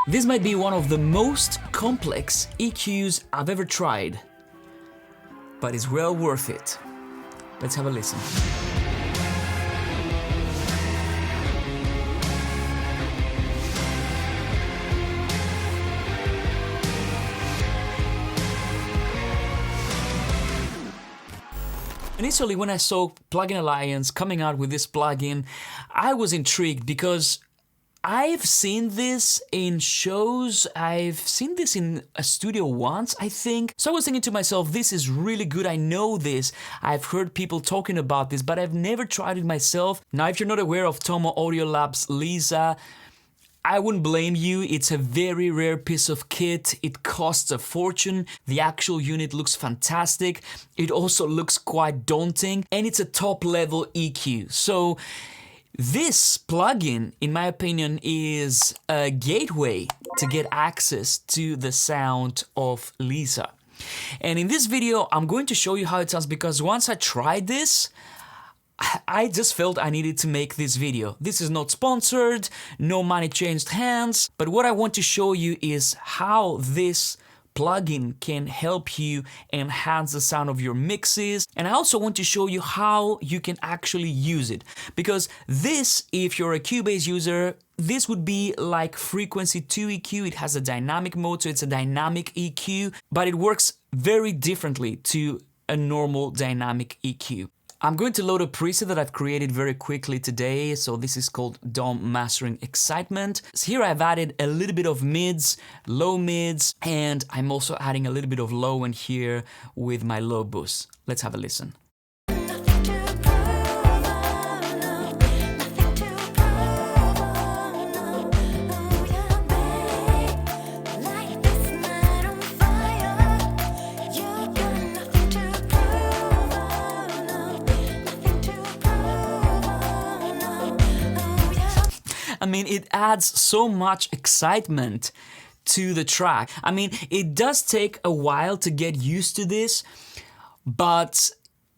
This might be one of the most complex EQs I've ever tried, but it's well worth it. Let's have a listen. Initially, when I saw Plugin Alliance coming out with this plugin, I was intrigued because I've seen this in shows, I've seen this in a studio once, I think. So I was thinking to myself, this is really good, I know this, I've heard people talking about this, but I've never tried it myself. Now, if you're not aware of Tomo Audio Labs Lisa, I wouldn't blame you, it's a very rare piece of kit, it costs a fortune, the actual unit looks fantastic, it also looks quite daunting, and it's a top level EQ. So this plugin, in my opinion, is a gateway to get access to the sound of Lisa. And in this video, I'm going to show you how it sounds because once I tried this, I just felt I needed to make this video. This is not sponsored, no money changed hands, but what I want to show you is how this plugin can help you enhance the sound of your mixes, and I also want to show you how you can actually use it, because this, if you're a Cubase user, this would be like frequency 2 EQ. It has a dynamic mode, so it's a dynamic EQ, but it works very differently to a normal dynamic EQ. I'm going to load a preset that I've created very quickly today, so this is called DOM Mastering Excitement. So here I've added a little bit of mids, low mids, and I'm also adding a little bit of low end here with my low boost. Let's have a listen. I mean, it adds so much excitement to the track. I mean, it does take a while to get used to this, but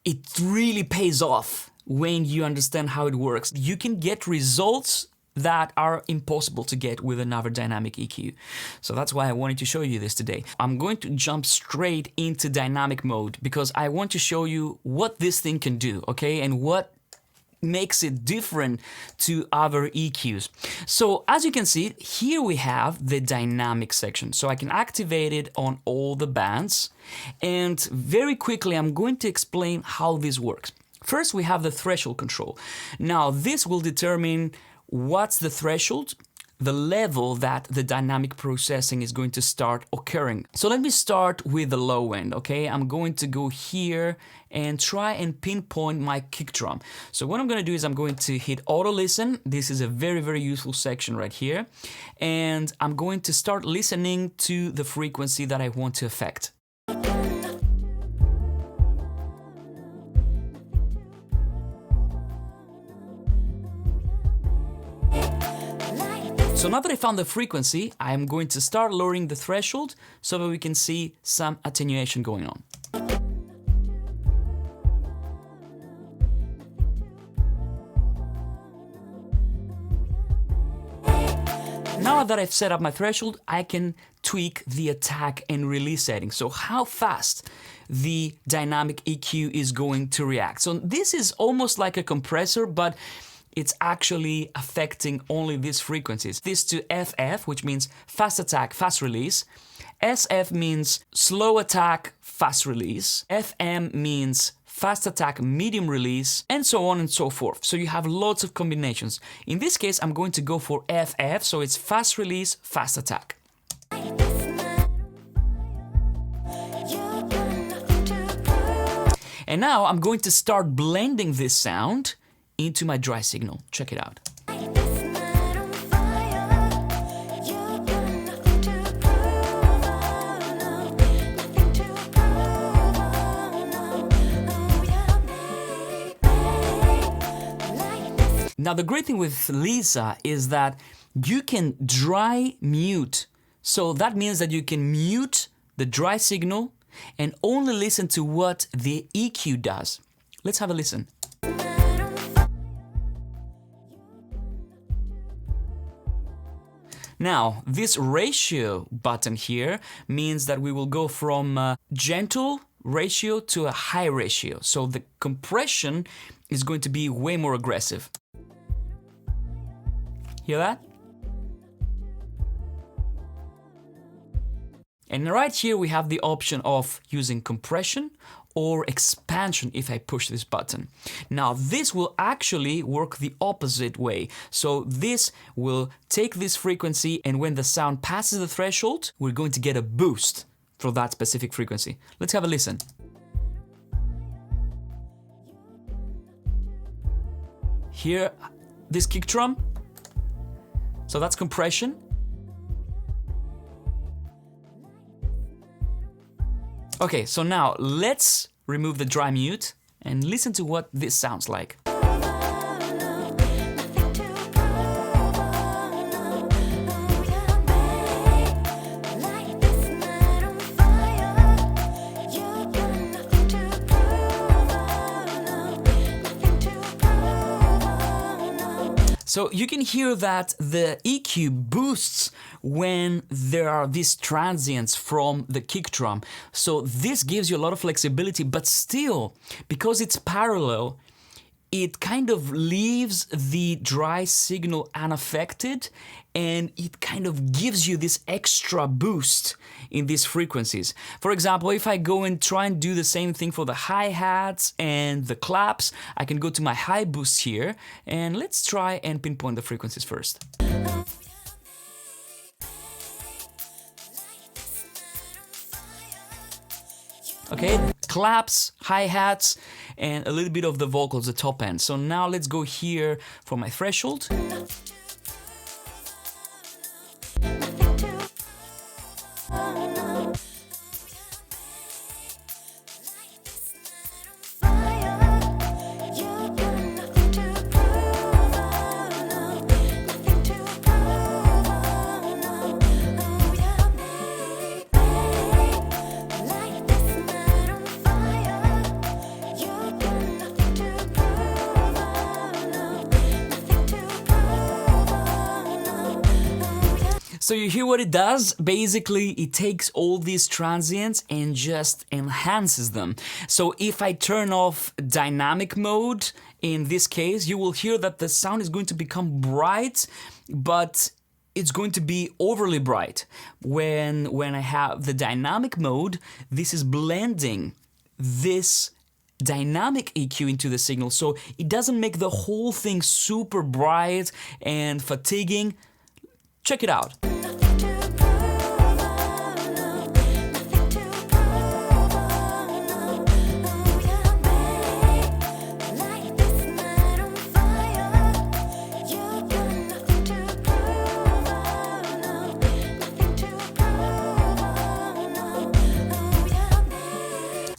it really pays off when you understand how it works. You can get results that are impossible to get with another dynamic EQ. So that's why I wanted to show you this today. I'm going to jump straight into dynamic mode because I want to show you what this thing can do, okay? And what makes it different to other EQs. So as you can see, here we have the dynamic section. So I can activate it on all the bands. And very quickly, I'm going to explain how this works. First, we have the threshold control. Now, this will determine what's the threshold, the level that the dynamic processing is going to start occurring. So let me start with the low end, okay? I'm going to go here and try and pinpoint my kick drum. So what I'm gonna do is I'm going to hit auto listen. This is a very, very useful section right here. And I'm going to start listening to the frequency that I want to affect. So now that I found the frequency, I'm going to start lowering the threshold so that we can see some attenuation going on. Now that I've set up my threshold, I can tweak the attack and release settings. So how fast the dynamic EQ is going to react. So this is almost like a compressor, but it's actually affecting only these frequencies. This to FF, which means fast attack, fast release. SF means slow attack, fast release. FM means fast attack, medium release, and so on and so forth. So you have lots of combinations. In this case, I'm going to go for FF, so it's fast release, fast attack. And now I'm going to start blending this sound into my dry signal. Check it out. Now the great thing with Lisa is that you can dry mute. So that means that you can mute the dry signal and only listen to what the EQ does. Let's have a listen. Now, this ratio button here means that we will go from a gentle ratio to a high ratio. So the compression is going to be way more aggressive. Hear that? And right here we have the option of using compression or expansion if I push this button. Now this will actually work the opposite way. So this will take this frequency, and when the sound passes the threshold, we're going to get a boost for that specific frequency. Let's have a listen. Hear this kick drum? So that's compression. Okay, so now let's remove the dry mute and listen to what this sounds like. So you can hear that the EQ boosts when there are these transients from the kick drum. So this gives you a lot of flexibility, but still, because it's parallel, it kind of leaves the dry signal unaffected, and it kind of gives you this extra boost in these frequencies. For example, if I go and try and do the same thing for the hi-hats and the claps, I can go to my high boost here, and let's try and pinpoint the frequencies first. Okay, claps, hi-hats, and a little bit of the vocals, the top end. So now let's go here for my threshold. So you hear what it does? Basically, it takes all these transients and just enhances them. So if I turn off dynamic mode, in this case, you will hear that the sound is going to become bright, but it's going to be overly bright. When I have the dynamic mode, this is blending this dynamic EQ into the signal, so it doesn't make the whole thing super bright and fatiguing. Check it out.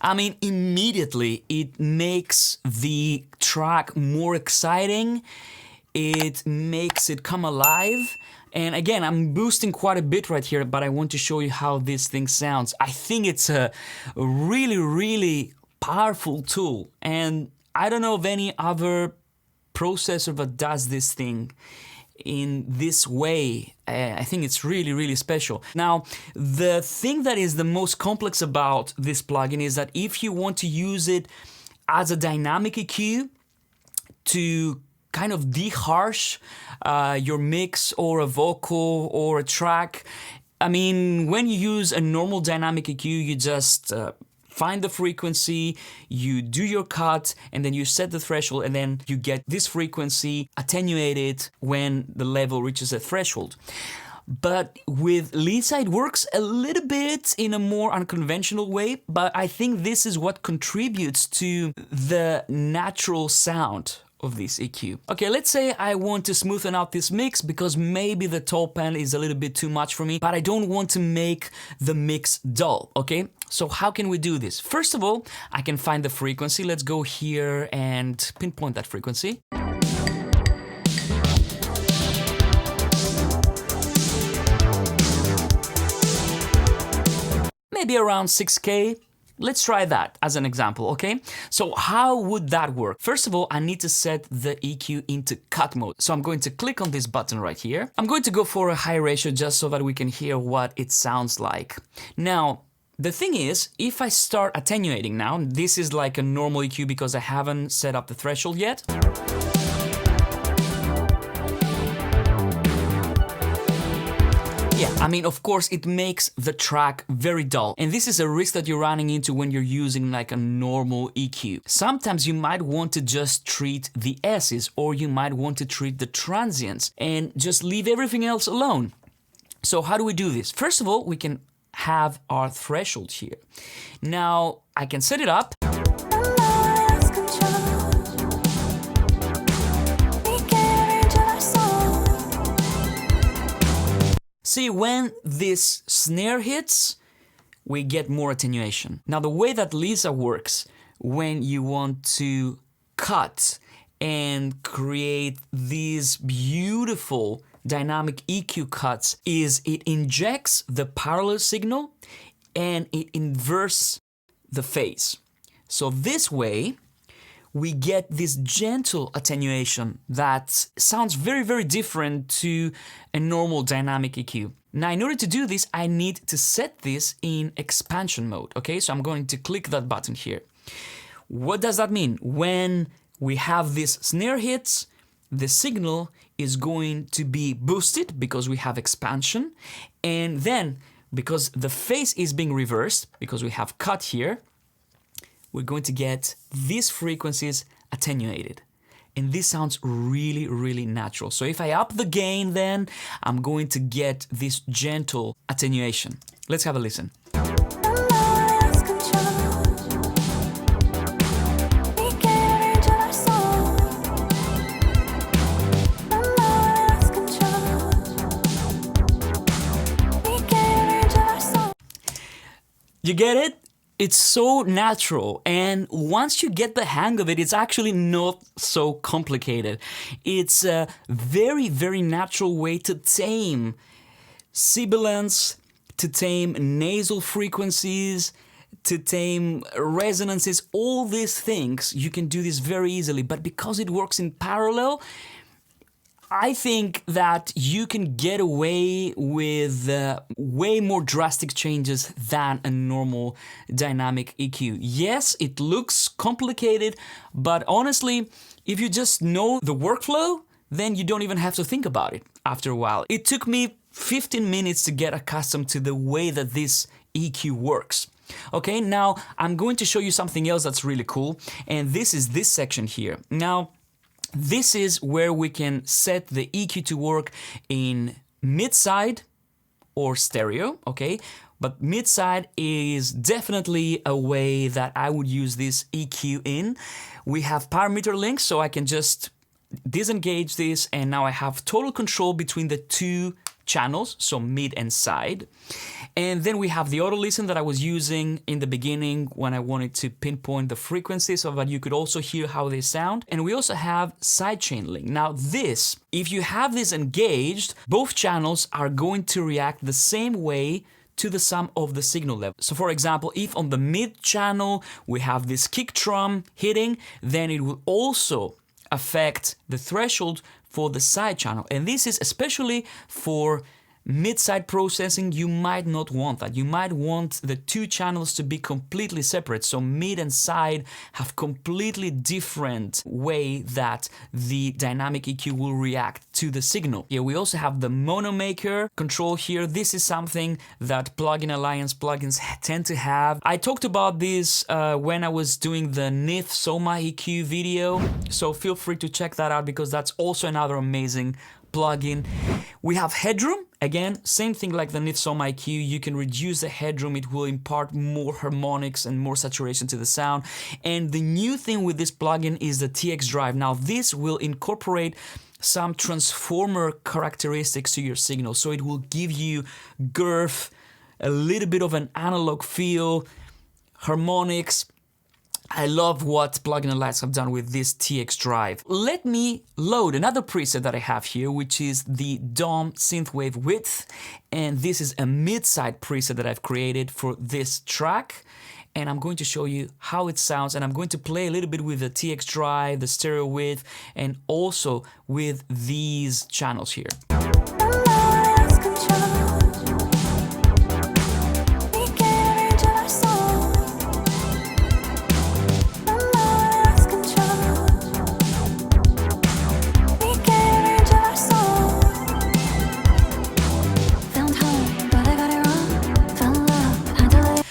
I mean, immediately it makes the track more exciting, it makes it come alive. And again, I'm boosting quite a bit right here, but I want to show you how this thing sounds. I think it's a really, really powerful tool, and I don't know of any other processor that does this thing in this way. I think it's really, really special. Now, the thing that is the most complex about this plugin is that if you want to use it as a dynamic EQ to kind of de-harsh your mix or a vocal or a track, I mean, when you use a normal dynamic EQ, you just find the frequency, you do your cut, and then you set the threshold, and then you get this frequency attenuated when the level reaches a threshold. But with Lisa, it works a little bit in a more unconventional way, but I think this is what contributes to the natural sound of this EQ. Okay, let's say I want to smoothen out this mix because maybe the top end is a little bit too much for me, but I don't want to make the mix dull, okay? So how can we do this? First of all, I can find the frequency. Let's go here and pinpoint that frequency. Maybe around 6K. Let's try that as an example, okay? So how would that work? First of all, I need to set the EQ into cut mode. So I'm going to click on this button right here. I'm going to go for a high ratio just so that we can hear what it sounds like. Now, the thing is, if I start attenuating now, this is like a normal EQ because I haven't set up the threshold yet. Yeah, I mean, of course, it makes the track very dull. And this is a risk that you're running into when you're using like a normal EQ. Sometimes you might want to just treat the S's, or you might want to treat the transients and just leave everything else alone. So how do we do this? First of all, we can have our threshold here. Now, I can set it up. See, when this snare hits, we get more attenuation. Now, the way that Lisa works when you want to cut and create these beautiful dynamic EQ cuts is it injects the parallel signal and it inverts the phase. So this way, we get this gentle attenuation that sounds very, very different to a normal dynamic EQ. Now, in order to do this, I need to set this in expansion mode, okay? So I'm going to click that button here. What does that mean? When we have these snare hits, the signal is going to be boosted because we have expansion, and then because the phase is being reversed, because we have cut here, we're going to get these frequencies attenuated. And this sounds really, really natural. So if I up the gain, then I'm going to get this gentle attenuation. Let's have a listen. You get it? It's so natural, and once you get the hang of it, it's actually not so complicated. It's a very, very natural way to tame sibilants, to tame nasal frequencies, to tame resonances, all these things. You can do this very easily, but because it works in parallel, I think that you can get away with way more drastic changes than a normal dynamic EQ. Yes, it looks complicated, but honestly, if you just know the workflow, then you don't even have to think about it after a while. It took me 15 minutes to get accustomed to the way that this EQ works. Okay, now I'm going to show you something else that's really cool, and this is this section here. Now, this is where we can set the EQ to work in mid-side or stereo, okay? But mid-side is definitely a way that I would use this EQ in. We have parameter links, so I can just disengage this, and now I have total control between the two channels, so mid and side. And then we have the auto listen that I was using in the beginning when I wanted to pinpoint the frequency so that you could also hear how they sound. And we also have sidechain link. Now this, if you have this engaged, both channels are going to react the same way to the sum of the signal level. So for example, if on the mid channel we have this kick drum hitting, then it will also affect the threshold for the side channel. And this is especially for mid-side processing. You might not want that. You might want the two channels to be completely separate. So mid and side have completely different way that the dynamic EQ will react to the signal. Here we also have the mono maker control here. This is something that Plugin Alliance plugins tend to have. I talked about this when I was doing the NIF Soma EQ video. So feel free to check that out because that's also another amazing plugin. We have headroom. Again, same thing like the NIF Soma EQ. You can reduce the headroom. It will impart more harmonics and more saturation to the sound. And the new thing with this plugin is the TX drive. Now this will incorporate some transformer characteristics to your signal. So it will give you girth, a little bit of an analog feel, harmonics. I love what Plugin Alliance have done with this TX drive. Let me load another preset that I have here, which is the DOM synthwave width. And this is a mid-side preset that I've created for this track. and I'm going to show you how it sounds, and I'm going to play a little bit with the TX drive, the stereo width, and also with these channels here.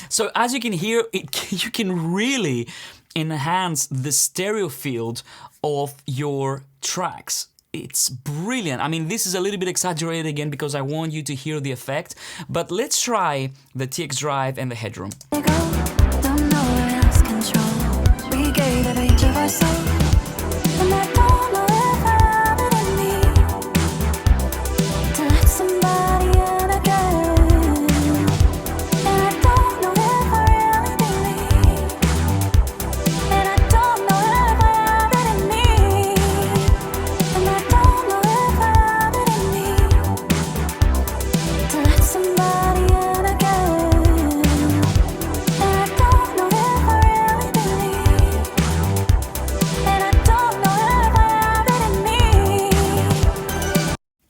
So as you can hear, you can really enhance the stereo field of your tracks. It's brilliant. I mean, this is a little bit exaggerated again because I want you to hear the effect, but let's try the TX drive and the headroom.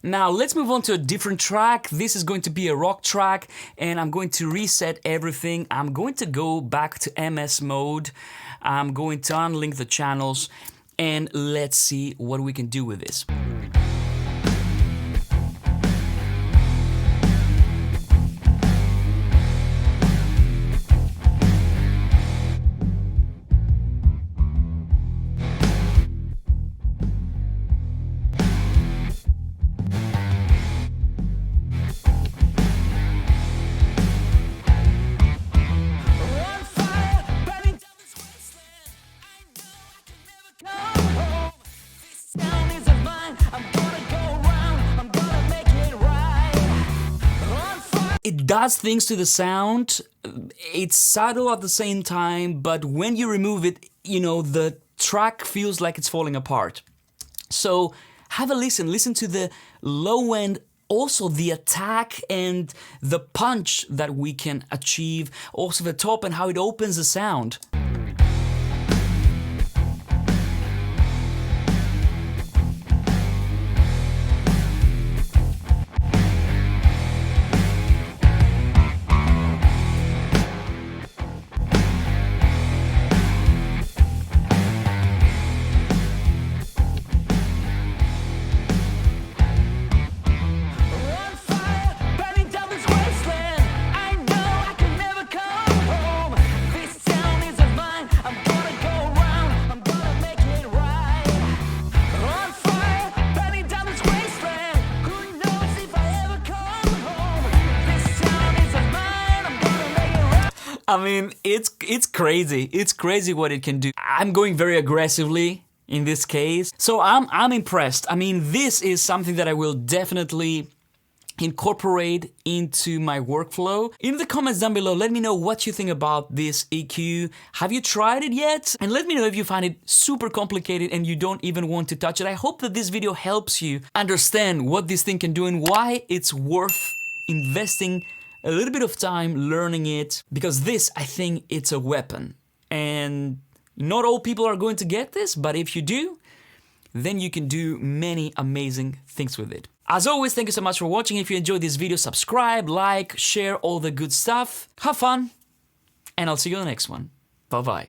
Now let's move on to a different track. This is going to be a rock track, and I'm going to reset everything. I'm going to go back to MS mode. I'm going to unlink the channels, and let's see what we can do with this. It does things to the sound. It's subtle at the same time, but when you remove it, you know, the track feels like it's falling apart. So have a listen to the low end, also the attack and the punch that we can achieve, also the top and how it opens the sound. I mean, it's crazy. It's crazy what it can do. I'm going very aggressively in this case, so I'm impressed. I mean, this is something that I will definitely incorporate into my workflow. In the comments down below, let me know what you think about this EQ. Have you tried it yet? And let me know if you find it super complicated and you don't even want to touch it. I hope that this video helps you understand what this thing can do and why it's worth investing a little bit of time learning it, because this, I think, it's a weapon. And not all people are going to get this, but if you do, then you can do many amazing things with it. As always, thank you so much for watching. If you enjoyed this video, subscribe, like, share, all the good stuff. Have fun, and I'll see you on the next one. Bye-bye.